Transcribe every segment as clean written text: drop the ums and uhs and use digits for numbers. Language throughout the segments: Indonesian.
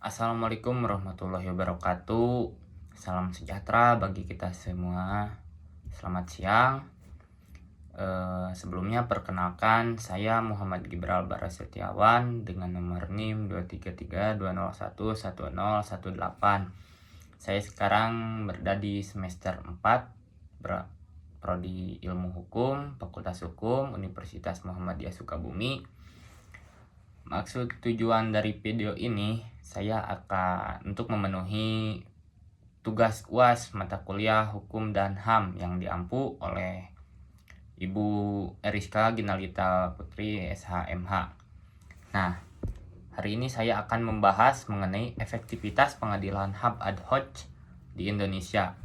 Assalamualaikum warahmatullahi wabarakatuh. Salam sejahtera bagi kita semua. Selamat siang. Sebelumnya perkenalkan, saya Muhammad Gibral Barasetiawan dengan nomor NIM 23320110118. Saya sekarang berada di semester 4 Prodi Ilmu Hukum, Fakultas Hukum, Universitas Muhammadiyah Sukabumi. Maksud tujuan dari video ini, saya akan untuk memenuhi tugas UAS mata kuliah Hukum dan HAM yang diampu oleh Ibu Eriska Ginalita Putri SHMH. Nah, hari ini saya akan membahas mengenai efektivitas pengadilan HAM ad hoc di Indonesia.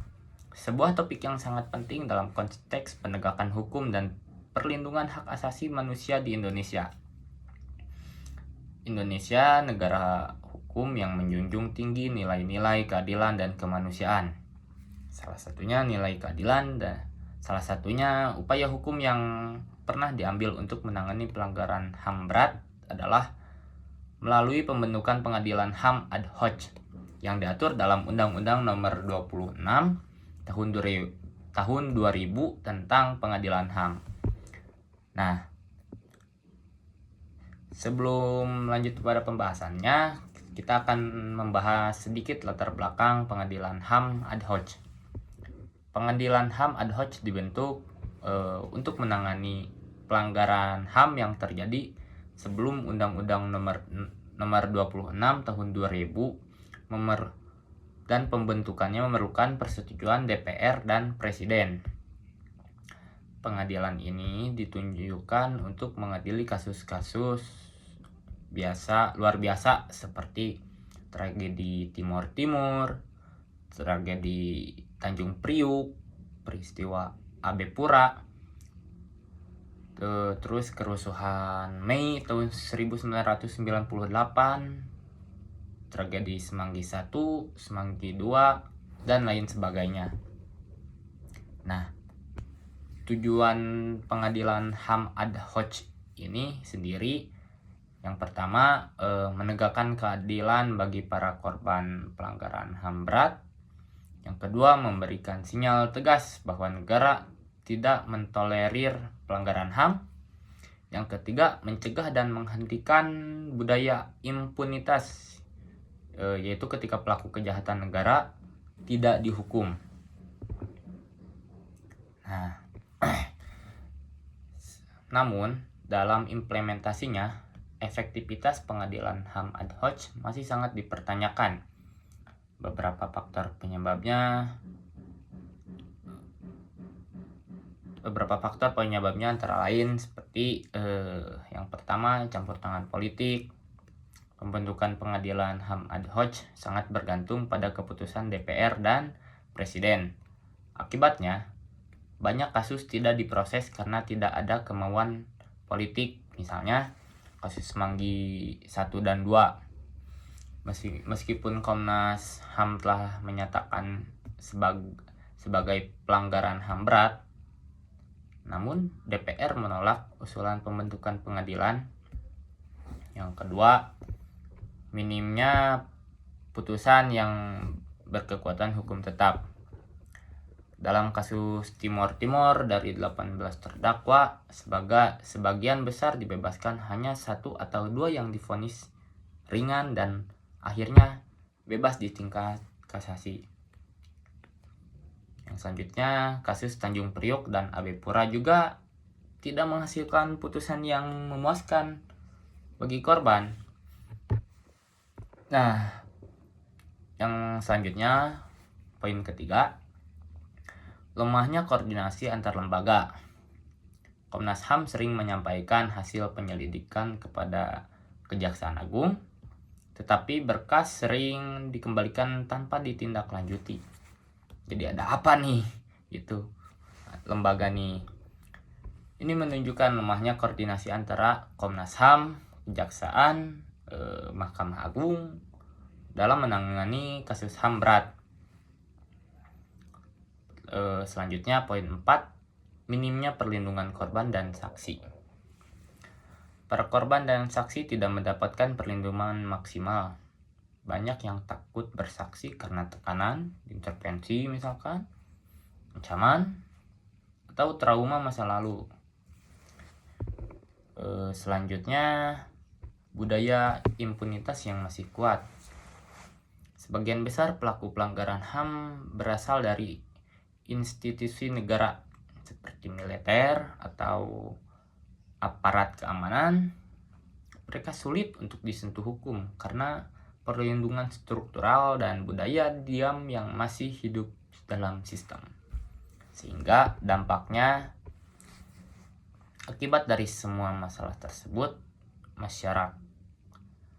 Sebuah topik yang sangat penting dalam konteks penegakan hukum dan perlindungan hak asasi manusia di Indonesia. Indonesia negara hukum yang menjunjung tinggi nilai-nilai keadilan dan kemanusiaan. Salah satunya nilai keadilan dan salah satunya upaya hukum yang pernah diambil untuk menangani pelanggaran HAM berat adalah melalui pembentukan pengadilan HAM ad hoc yang diatur dalam Undang-Undang Nomor 26 Tahun 2000 tentang Pengadilan HAM. Nah, sebelum lanjut pada pembahasannya, kita akan membahas sedikit latar belakang pengadilan HAM ad hoc. Pengadilan HAM ad hoc dibentuk untuk menangani pelanggaran HAM yang terjadi sebelum Undang-Undang nomor 26 tahun 2000 dan pembentukannya memerlukan persetujuan DPR dan Presiden. Pengadilan ini ditunjukkan untuk mengadili kasus-kasus luar biasa seperti tragedi Timor Timur, tragedi Tanjung Priuk, peristiwa AB Pura, terus kerusuhan Mei tahun 1998, tragedi Semanggi I, Semanggi II, dan lain sebagainya. Nah, tujuan pengadilan HAM ad hoc ini sendiri yang pertama, menegakkan keadilan bagi para korban pelanggaran HAM berat. Yang kedua, memberikan sinyal tegas bahwa negara tidak mentolerir pelanggaran HAM. Yang ketiga, mencegah dan menghentikan budaya impunitas, yaitu ketika pelaku kejahatan negara tidak dihukum. Nah, namun dalam implementasinya, efektivitas pengadilan HAM ad hoc masih sangat dipertanyakan. Beberapa faktor penyebabnya antara lain seperti yang pertama, campur tangan politik. Pembentukan pengadilan HAM ad hoc sangat bergantung pada keputusan DPR dan Presiden. Akibatnya, banyak kasus tidak diproses karena tidak ada kemauan politik. Misalnya kasus Semanggi 1 dan 2. Meskipun Komnas HAM telah menyatakan sebagai pelanggaran HAM berat, namun DPR menolak usulan pembentukan pengadilan. Yang kedua, minimnya putusan yang berkekuatan hukum tetap. Dalam kasus Timor Timur, dari 18 terdakwa, sebagian besar dibebaskan, hanya 1 atau 2 yang divonis ringan dan akhirnya bebas di tingkat kasasi. Yang selanjutnya, kasus Tanjung Priok dan AB Pura juga tidak menghasilkan putusan yang memuaskan bagi korban. Nah, yang selanjutnya, poin ketiga, lemahnya koordinasi antar lembaga. Komnas HAM sering menyampaikan hasil penyelidikan kepada Kejaksaan Agung, tetapi berkas sering dikembalikan tanpa ditindaklanjuti. Jadi ada apa nih? Gitu. Lembaga nih. Ini menunjukkan lemahnya koordinasi antara Komnas HAM, Kejaksaan, Mahkamah Agung dalam menangani kasus HAM berat. Selanjutnya poin 4, minimnya perlindungan korban dan saksi. Para korban dan saksi tidak mendapatkan perlindungan maksimal. banyak yang takut bersaksi karena tekanan, intervensi misalkan, ancaman, atau trauma masa lalu. Selanjutnya, budaya impunitas yang masih kuat. Sebagian besar pelaku pelanggaran HAM berasal dari institusi negara seperti militer atau aparat keamanan. Mereka sulit untuk disentuh hukum karena perlindungan struktural dan budaya diam yang masih hidup dalam sistem. Sehingga dampaknya, akibat dari semua masalah tersebut,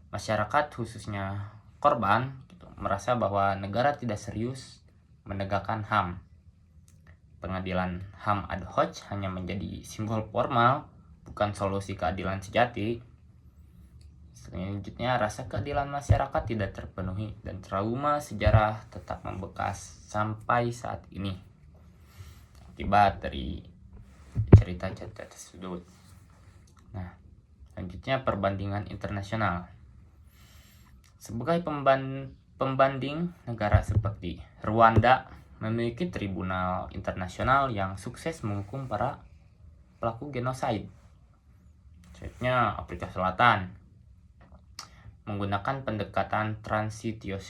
masyarakat khususnya korban merasa bahwa negara tidak serius menegakkan HAM. Pengadilan HAM ad hoc hanya menjadi simbol formal, bukan solusi keadilan sejati. Selanjutnya, rasa keadilan masyarakat tidak terpenuhi dan trauma sejarah tetap membekas sampai saat ini akibat dari cerita-cerita tersebut. Nah, selanjutnya perbandingan internasional. Sebagai pembanding, negara seperti Rwanda memiliki tribunal internasional yang sukses menghukum para pelaku genosida. Selanjutnya, Afrika Selatan menggunakan pendekatan transitional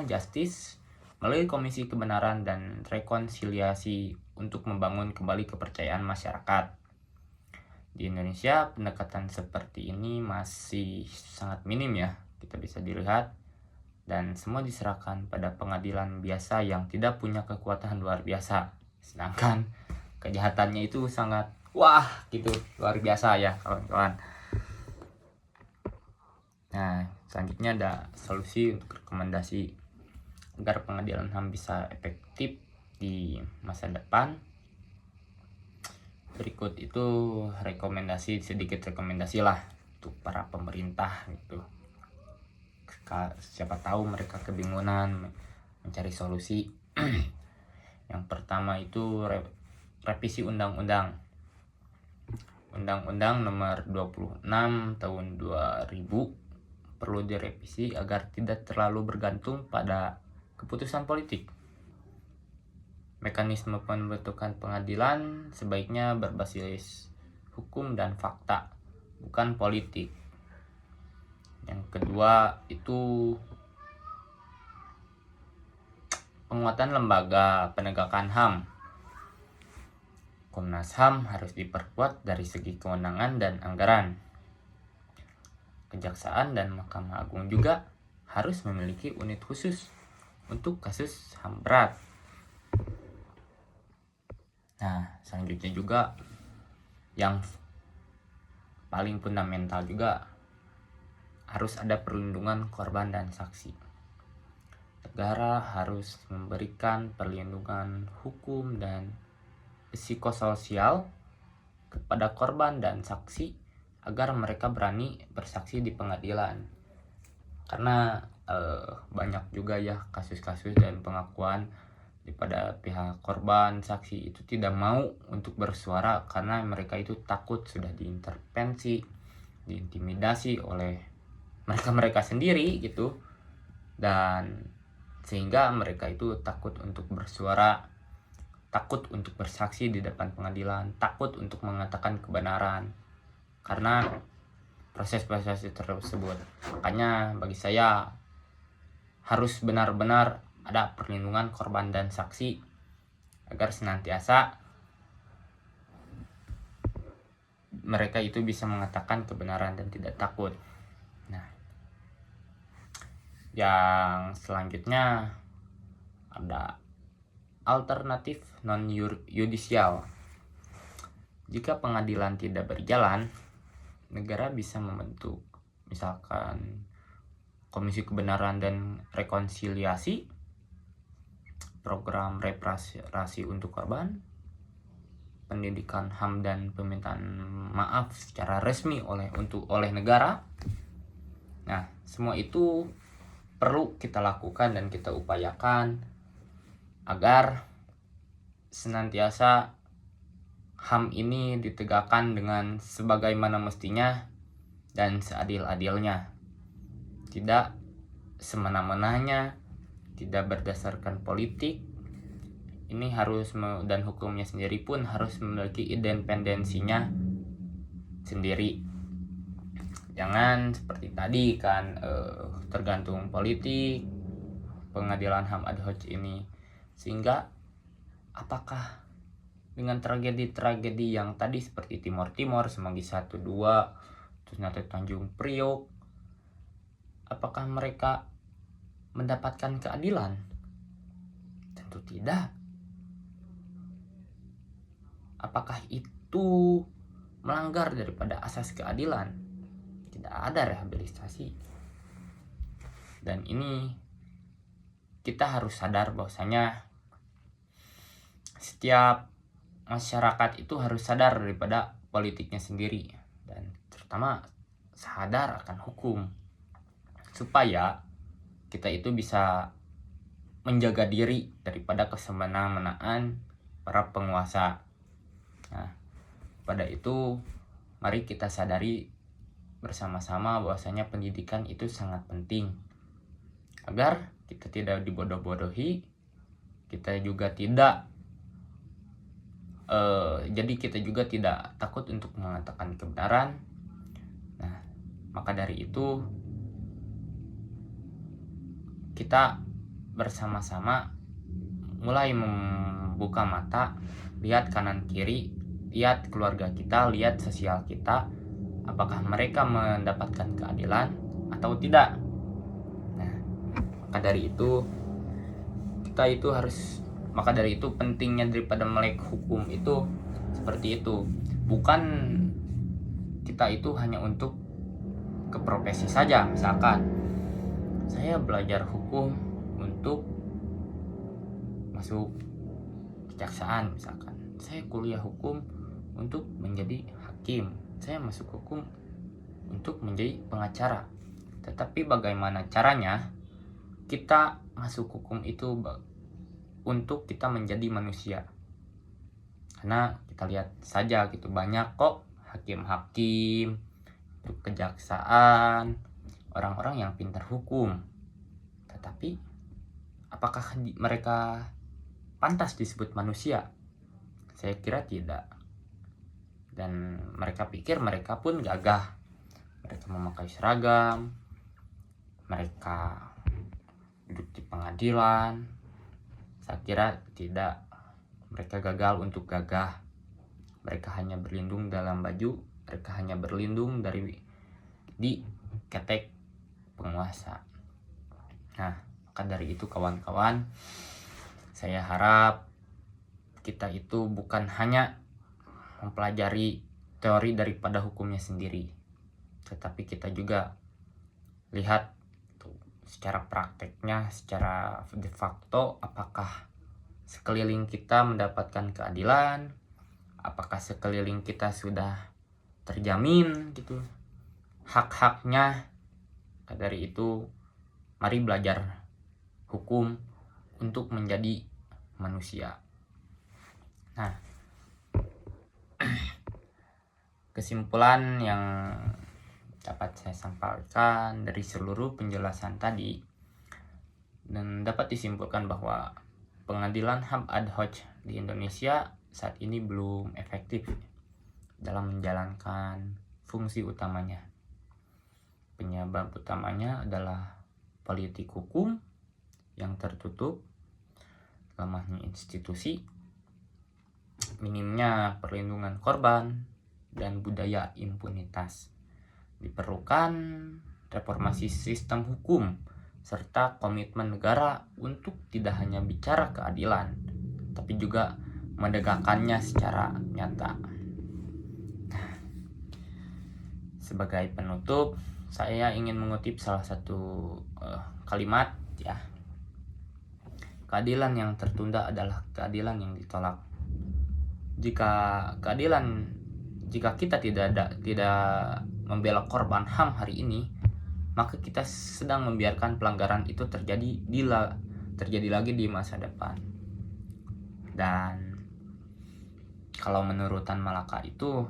justice melalui Komisi Kebenaran dan Rekonsiliasi untuk membangun kembali kepercayaan masyarakat. Di Indonesia, pendekatan seperti ini masih sangat minim ya, kita bisa dilihat, dan semua diserahkan pada pengadilan biasa yang tidak punya kekuatan luar biasa. Sedangkan kejahatannya itu sangat gitu, luar biasa ya kawan-kawan. Nah, selanjutnya ada solusi untuk rekomendasi agar pengadilan HAM bisa efektif di masa depan. Berikut itu sedikit rekomendasi lah untuk para pemerintah gitu. Siapa tahu mereka kebingungan mencari solusi. Yang pertama itu revisi Undang-Undang nomor 26 tahun 2000 perlu direvisi agar tidak terlalu bergantung pada keputusan politik. Mekanisme pembentukan pengadilan sebaiknya berbasis hukum dan fakta, bukan politik. Yang kedua itu penguatan lembaga penegakan HAM. Komnas HAM harus diperkuat dari segi kewenangan dan anggaran. Kejaksaan dan Mahkamah Agung juga harus memiliki unit khusus untuk kasus HAM berat. Nah, selanjutnya juga yang paling fundamental juga harus ada perlindungan korban dan saksi. Negara harus memberikan perlindungan hukum dan psikososial kepada korban dan saksi agar mereka berani bersaksi di pengadilan. Karena banyak juga ya kasus-kasus dan pengakuan daripada pihak korban, saksi itu tidak mau untuk bersuara karena mereka itu takut sudah diintervensi, diintimidasi oleh mereka sendiri gitu, dan sehingga mereka itu takut untuk bersuara, takut untuk bersaksi di depan pengadilan, takut untuk mengatakan kebenaran karena proses-proses tersebut. Makanya bagi saya harus benar-benar ada perlindungan korban dan saksi agar senantiasa mereka itu bisa mengatakan kebenaran dan tidak takut. Nah, yang selanjutnya ada alternatif non-yudisial. Jika pengadilan tidak berjalan, negara bisa membentuk misalkan Komisi Kebenaran dan Rekonsiliasi, program reparasi untuk korban, pendidikan HAM dan permintaan maaf secara resmi oleh negara. Nah, semua itu perlu kita lakukan dan kita upayakan agar senantiasa HAM ini ditegakkan dengan sebagaimana mestinya dan seadil-adilnya. tidak semena-menanya, tidak berdasarkan politik. Ini harus dan hukumnya sendiri pun harus memiliki independensinya sendiri. Jangan seperti tadi kan tergantung politik pengadilan HAM ad hoc ini, sehingga apakah dengan tragedi-tragedi yang tadi seperti Timor Semanggi 1, 2, terus nanti Tanjung Priok, apakah mereka mendapatkan keadilan? Tentu tidak. Apakah itu melanggar daripada asas keadilan? Tidak ada rehabilitasi. Dan ini kita harus sadar bahwasanya setiap masyarakat itu harus sadar daripada politiknya sendiri, dan terutama sadar akan hukum, supaya kita itu bisa menjaga diri daripada kesemena-menaan para penguasa. Nah, pada itu mari kita sadari bersama-sama bahwasanya pendidikan itu sangat penting agar kita tidak dibodoh-bodohi, kita juga tidak jadi kita juga tidak takut untuk mengatakan kebenaran. Nah, maka dari itu kita bersama-sama mulai membuka mata, lihat kanan kiri, lihat keluarga kita, lihat sosial kita, apakah mereka mendapatkan keadilan atau tidak. Nah, maka dari itu maka dari itu pentingnya daripada melek hukum itu seperti itu. Bukan kita itu hanya untuk ke profesi saja. Misalkan saya belajar hukum untuk masuk kejaksaan, misalkan saya kuliah hukum untuk menjadi hakim, saya masuk hukum untuk menjadi pengacara. Tetapi bagaimana caranya kita masuk hukum itu untuk kita menjadi manusia? Karena kita lihat saja gitu, banyak kok hakim-hakim, kejaksaan, orang-orang yang pintar hukum, tetapi apakah mereka pantas disebut manusia? Saya kira tidak. Dan mereka pikir mereka pun gagah, mereka memakai seragam, mereka duduk di pengadilan. Saya kira tidak. Mereka gagal untuk gagah. Mereka hanya berlindung dalam baju, mereka hanya berlindung di ketek penguasa. Nah, maka dari itu kawan-kawan, saya harap kita itu bukan hanya mempelajari teori daripada hukumnya sendiri, tetapi kita juga lihat secara prakteknya, secara de facto, apakah sekeliling kita mendapatkan keadilan, apakah sekeliling kita sudah terjamin gitu hak-haknya. Dari itu mari belajar hukum untuk menjadi manusia. Nah, kesimpulan yang dapat saya sampaikan dari seluruh penjelasan tadi, dan dapat disimpulkan bahwa pengadilan HAM ad hoc di Indonesia saat ini belum efektif dalam menjalankan fungsi utamanya. Penyebab utamanya adalah politik hukum yang tertutup, lemahnya institusi, minimnya perlindungan korban, dan budaya impunitas. Diperlukan reformasi sistem hukum serta komitmen negara untuk tidak hanya bicara keadilan, tapi juga menegakkannya secara nyata. Sebagai penutup, saya ingin mengutip salah satu kalimat ya. Keadilan yang tertunda adalah keadilan yang ditolak. Jika kita tidak membela korban HAM hari ini, maka kita sedang membiarkan pelanggaran itu terjadi lagi di masa depan. Dan kalau menurut Tan Malaka itu,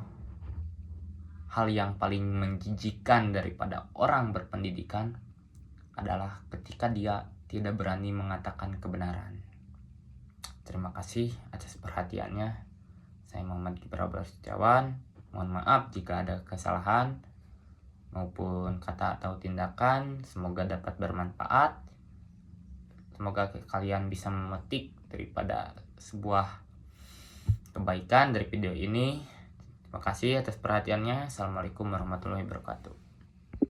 hal yang paling menjijikan daripada orang berpendidikan adalah ketika dia tidak berani mengatakan kebenaran. Terima kasih atas perhatiannya. Saya Muhammad Kiprabala Setiawan. Mohon maaf jika ada kesalahan maupun kata atau tindakan. Semoga dapat bermanfaat. Semoga kalian bisa memetik daripada sebuah kebaikan dari video ini. Terima kasih atas perhatiannya. Assalamualaikum warahmatullahi wabarakatuh.